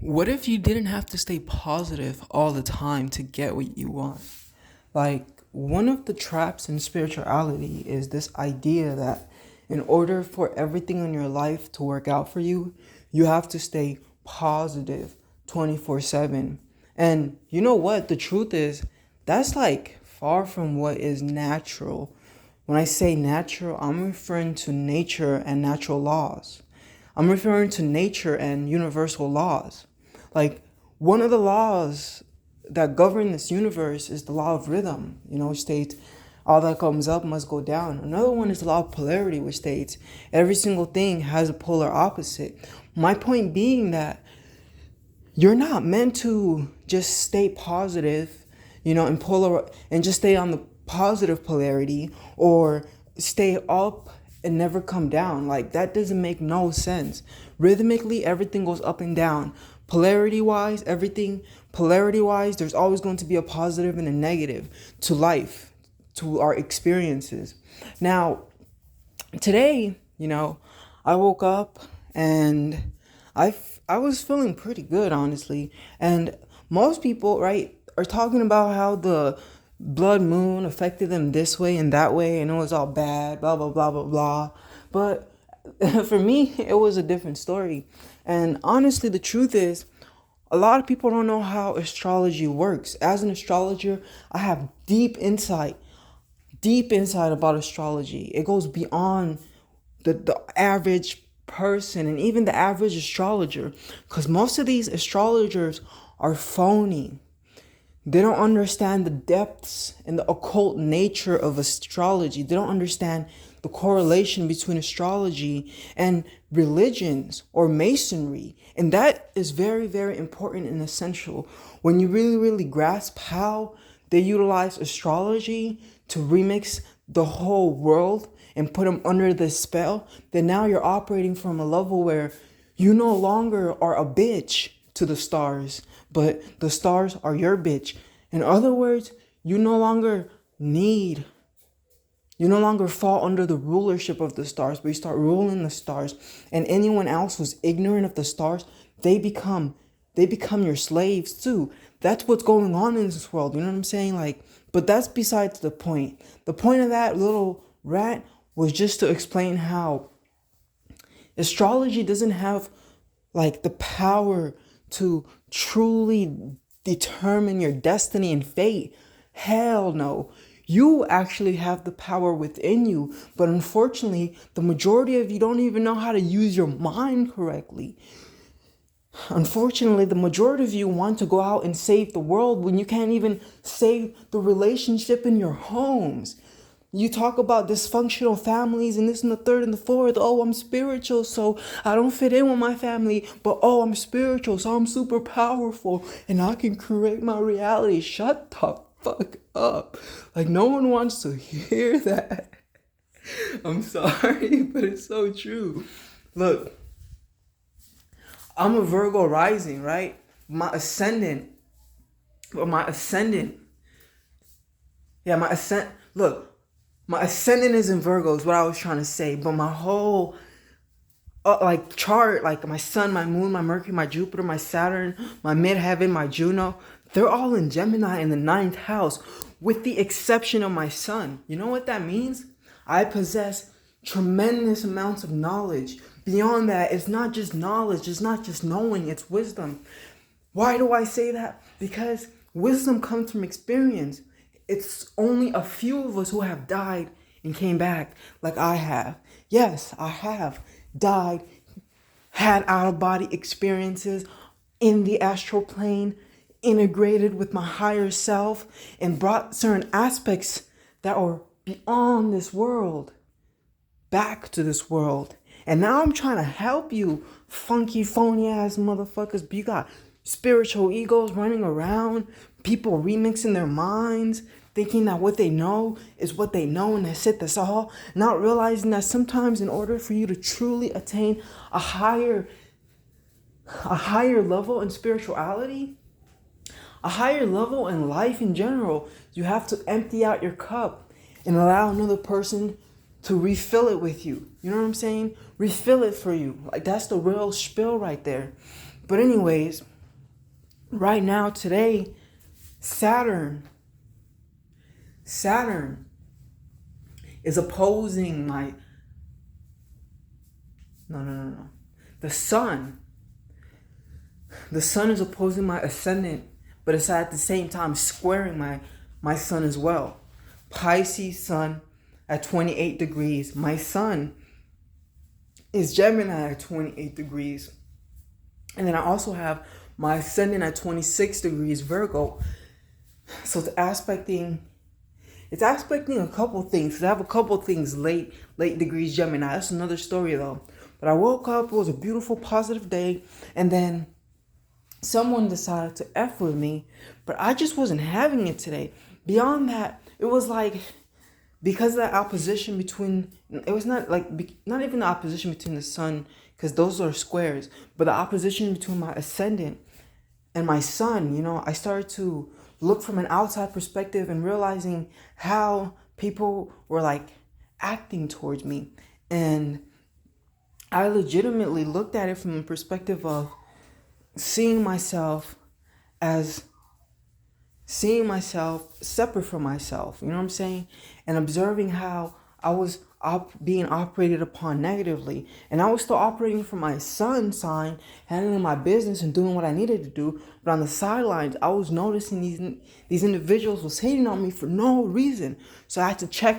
What if you didn't have to stay positive all the time to get what you want? Like, one of the traps in spirituality is this idea that in order for everything in your life to work out for you, you have to stay positive 24/7. And you know what? The truth is, that's like far from what is natural. When I say natural, I'm referring to nature and natural laws. I'm referring to nature and universal laws. Like, one of the laws that govern this universe is the law of rhythm, which states all that comes up must go down. Another one is the law of polarity, which states every single thing has a polar opposite. My point being that you're not meant to just stay positive, and just stay on the positive polarity, or stay up and never come down. Like, that doesn't make no sense. Rhythmically, everything goes up and down. Polarity wise, there's always going to be a positive and a negative to life, to our experiences. Now, today, I woke up and I was feeling pretty good, honestly. And most people, right, are talking about how the blood moon affected them this way and that way, and it was all bad, blah, blah, blah, blah, blah. But for me, it was a different story. And honestly, the truth is, a lot of people don't know how astrology works. As an astrologer, I have deep insight about astrology. It goes beyond the average person and even the average astrologer, because most of these astrologers are phony. They don't understand the depths and the occult nature of astrology. They don't understand the correlation between astrology and religions or masonry. And that is very, very important and essential. When you really, really grasp how they utilize astrology to remix the whole world and put them under this spell, then now you're operating from a level where you no longer are a bitch to the stars, but the stars are your bitch. In other words, you no longer fall under the rulership of the stars, but you start ruling the stars. And anyone else who's ignorant of the stars, they become your slaves too. That's what's going on in this world. You know what I'm saying? Like, but that's besides the point. The point of that little rant was just to explain how astrology doesn't have like the power to truly determine your destiny and fate. Hell no. You actually have the power within you, but unfortunately, the majority of you don't even know how to use your mind correctly. Unfortunately, the majority of you want to go out and save the world when you can't even save the relationship in your homes. You talk about dysfunctional families and this and the third and the fourth. Oh, I'm spiritual, so I don't fit in with my family. But oh, I'm spiritual, so I'm super powerful and I can create my reality. Shut the fuck up. Like, no one wants to hear that. I'm sorry, but it's so true. Look, I'm a Virgo rising, right? My ascendant. Look, my ascendant is in Virgo is what I was trying to say, but my whole chart, like my sun, my moon, my Mercury, my Jupiter, my Saturn, my midheaven, my Juno, they're all in Gemini in the ninth house, with the exception of my sun. You know what that means? I possess tremendous amounts of knowledge. Beyond that, it's not just knowledge, it's not just knowing, it's wisdom. Why do I say that? Because wisdom comes from experience. It's only a few of us who have died and came back like I have. Yes, I have died, had out-of-body experiences in the astral plane, integrated with my higher self, and brought certain aspects that are beyond this world back to this world. And now I'm trying to help you, funky, phony ass motherfuckers. But you got spiritual egos running around, people remixing their minds, thinking that what they know is what they know and that's it, that's all. Not realizing that sometimes in order for you to truly attain a higher level in spirituality, a higher level in life in general, you have to empty out your cup and allow another person to refill it with you. You know what I'm saying? Refill it for you. Like, that's the real spill right there. But anyways, right now, today, Saturn is opposing my, no. The sun is opposing my ascendant, but it's at the same time squaring my sun as well. Pisces sun at 28 degrees. My sun is Gemini at 28 degrees. And then I also have my ascendant at 26 degrees Virgo. So it's aspecting a couple things. I have a couple things late degrees Gemini. That's another story though. But I woke up, it was a beautiful, positive day, and then someone decided to F with me, but I just wasn't having it today. Beyond that, it was like, because of that opposition between, it was not even the opposition between the sun, because those are squares, but the opposition between my ascendant and my sun, I started to look from an outside perspective and realizing how people were like acting towards me. And I legitimately looked at it from a perspective of seeing myself separate from myself, you know what I'm saying? And observing how I was being operated upon negatively. And I was still operating from my sun sign, handling my business and doing what I needed to do. But on the sidelines, I was noticing these individuals was hating on me for no reason. So I had to check